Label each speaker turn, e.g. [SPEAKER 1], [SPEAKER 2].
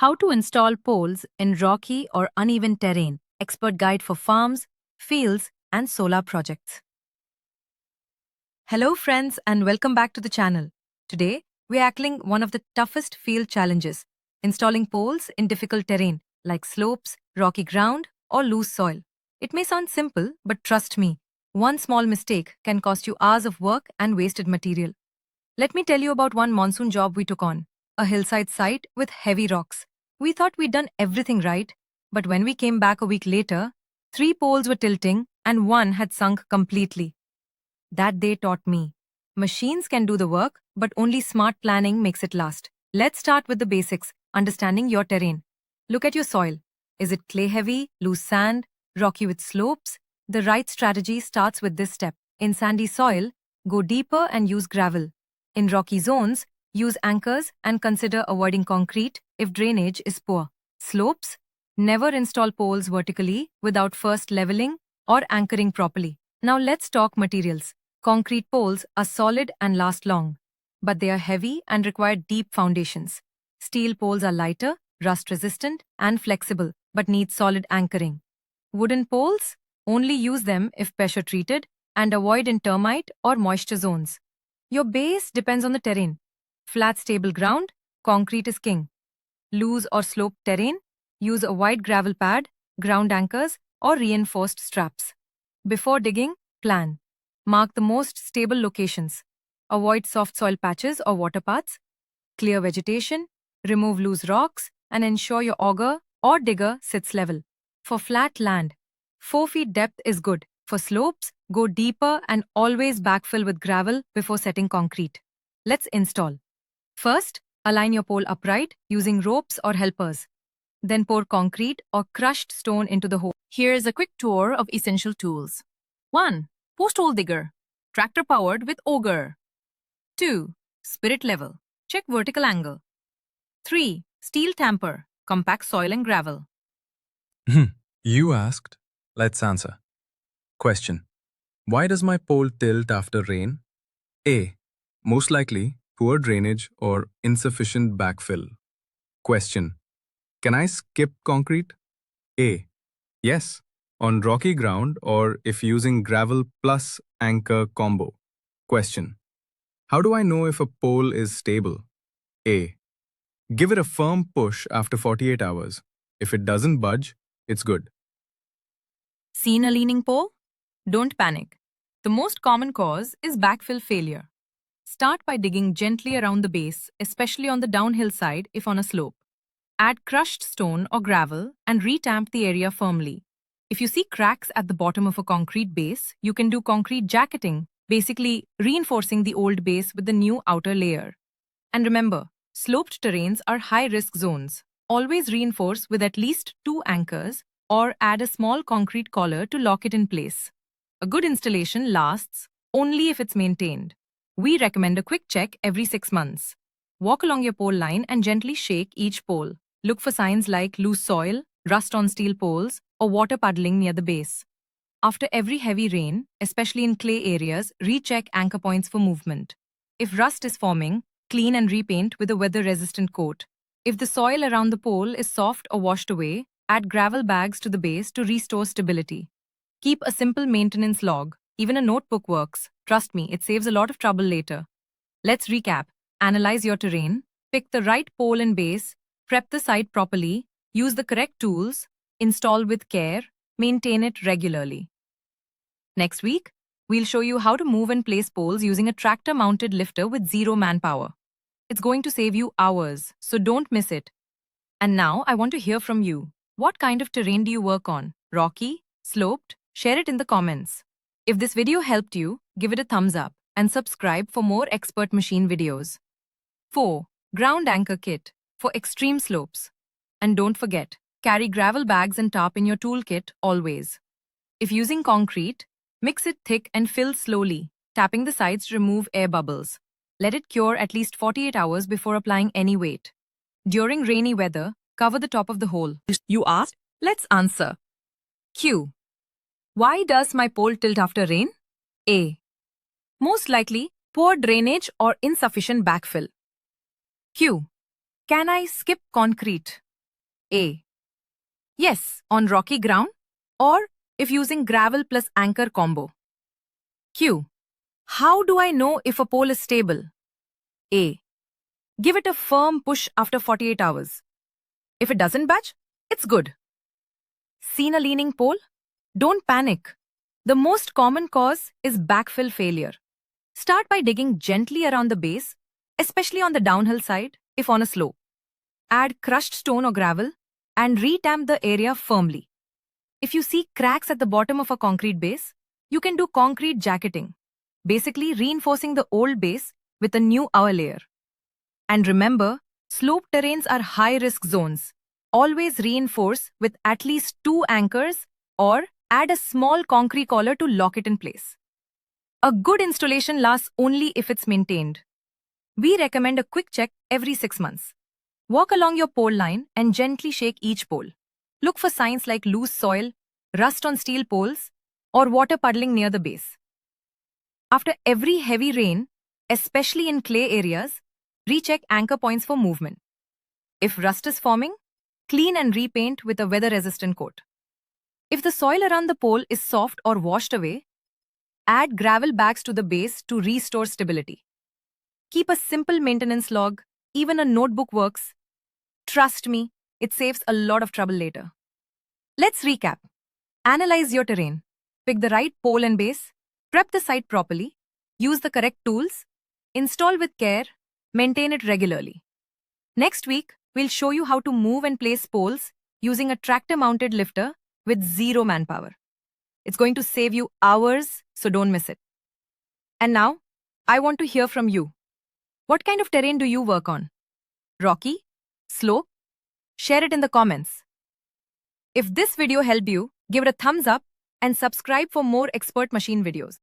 [SPEAKER 1] How to install poles in rocky or uneven terrain. Expert guide for farms, fields, and solar projects. Hello friends and welcome back to the channel. Today, we are tackling one of the toughest field challenges, installing poles in difficult terrain like slopes, rocky ground, or loose soil. It may sound simple, but trust me, one small mistake can cost you hours of work and wasted material. Let me tell you about one monsoon job we took on, a hillside site with heavy rocks. We thought we'd done everything right, but when we came back a week later, 3 poles were tilting and one had sunk completely. That day taught me. Machines can do the work, but only smart planning makes it last. Let's start with the basics, understanding your terrain. Look at your soil. Is it clay heavy, loose sand, rocky with slopes? The right strategy starts with this step. In sandy soil, go deeper and use gravel. In rocky zones, use anchors and consider avoiding concrete if drainage is poor. Slopes, never install poles vertically without first leveling or anchoring properly. Now let's talk materials. Concrete poles are solid and last long, but they are heavy and require deep foundations. Steel poles are lighter, rust-resistant, and flexible, but need solid anchoring. Wooden poles? Only use them if pressure-treated and avoid in termite or moisture zones. Your base depends on the terrain. Flat, stable ground, concrete is king. Loose or sloped terrain, use a wide gravel pad, ground anchors, or reinforced straps. Before digging, plan. Mark the most stable locations. Avoid soft soil patches or water paths. Clear vegetation, remove loose rocks, and ensure your auger or digger sits level. For flat land, 4 feet depth is good. For slopes, go deeper and always backfill with gravel before setting concrete. Let's install. First, align your pole upright using ropes or helpers. Then pour concrete or crushed stone into the hole.
[SPEAKER 2] Here is a quick tour of essential tools. 1. Post hole digger, tractor powered with auger. 2. Spirit level, check vertical angle. 3. Steel tamper, compact soil and gravel.
[SPEAKER 3] You asked. Let's answer. Question. Why does my pole tilt after rain? A. Most likely, poor drainage or insufficient backfill. Question. Can I skip concrete? A. Yes, on rocky ground or if using gravel plus anchor combo. Question. How do I know if a pole is stable? A. Give it a firm push after 48 hours. If it doesn't budge, it's good.
[SPEAKER 2] Seen a leaning pole? Don't panic. The most common cause is backfill failure. Start by digging gently around the base, especially on the downhill side if on a slope. Add crushed stone or gravel and retamp the area firmly. If you see cracks at the bottom of a concrete base, you can do concrete jacketing, basically reinforcing the old base with the new outer layer. And remember, sloped terrains are high-risk zones. Always reinforce with at least 2 anchors or add a small concrete collar to lock it in place. A good installation lasts only if it's maintained. We recommend a quick check every 6 months. Walk along your pole line and gently shake each pole. Look for signs like loose soil, rust on steel poles, or water puddling near the base. After every heavy rain, especially in clay areas, recheck anchor points for movement. If rust is forming, clean and repaint with a weather-resistant coat. If the soil around the pole is soft or washed away, add gravel bags to the base to restore stability. Keep a simple maintenance log. Even a notebook works. Trust me, it saves a lot of trouble later. Let's recap. Analyze your terrain, pick the right pole and base, prep the site properly, use the correct tools, install with care, maintain it regularly. Next week, we'll show you how to move and place poles using a tractor-mounted lifter with 0 manpower. It's going to save you hours, so don't miss it. And now I want to hear from you. What kind of terrain do you work on? Rocky? Sloped? Share it in the comments. If this video helped you, give it a thumbs up and subscribe for more expert machine videos. 4. Ground anchor kit for extreme slopes. And don't forget, carry gravel bags and tarp in your toolkit always. If using concrete, mix it thick and fill slowly, tapping the sides to remove air bubbles. Let it cure at least 48 hours before applying any weight. During rainy weather, cover the top of the hole. You asked? Let's answer. Q. Why does my pole tilt after rain? A. Most likely, poor drainage or insufficient backfill. Q. Can I skip concrete? A. Yes, on rocky ground, or if using gravel plus anchor combo. Q. How do I know if a pole is stable? A. Give it a firm push after 48 hours. If it doesn't budge, it's good. Seen a leaning pole? Don't panic. The most common cause is backfill failure. Start by digging gently around the base, especially on the downhill side if on a slope. Add crushed stone or gravel and retamp the area firmly. If you see cracks at the bottom of a concrete base, you can do concrete jacketing, basically reinforcing the old base with a new outer layer. And remember, slope terrains are high-risk zones. Always reinforce with at least 2 anchors or add a small concrete collar to lock it in place. A good installation lasts only if it's maintained. We recommend a quick check every 6 months. Walk along your pole line and gently shake each pole. Look for signs like loose soil, rust on steel poles, or water puddling near the base. After every heavy rain, especially in clay areas, recheck anchor points for movement. If rust is forming, clean and repaint with a weather-resistant coat. If the soil around the pole is soft or washed away, add gravel bags to the base to restore stability. Keep a simple maintenance log, even a notebook works. Trust me, it saves a lot of trouble later. Let's recap. Analyze your terrain. Pick the right pole and base. Prep the site properly. Use the correct tools. Install with care. Maintain it regularly. Next week, we'll show you how to move and place poles using a tractor-mounted lifter with zero manpower. It's going to save you hours, so don't miss it. And now, I want to hear from you. What kind of terrain do you work on? Rocky? Slope? Share it in the comments. If this video helped you, give it a thumbs up and subscribe for more expert machine videos.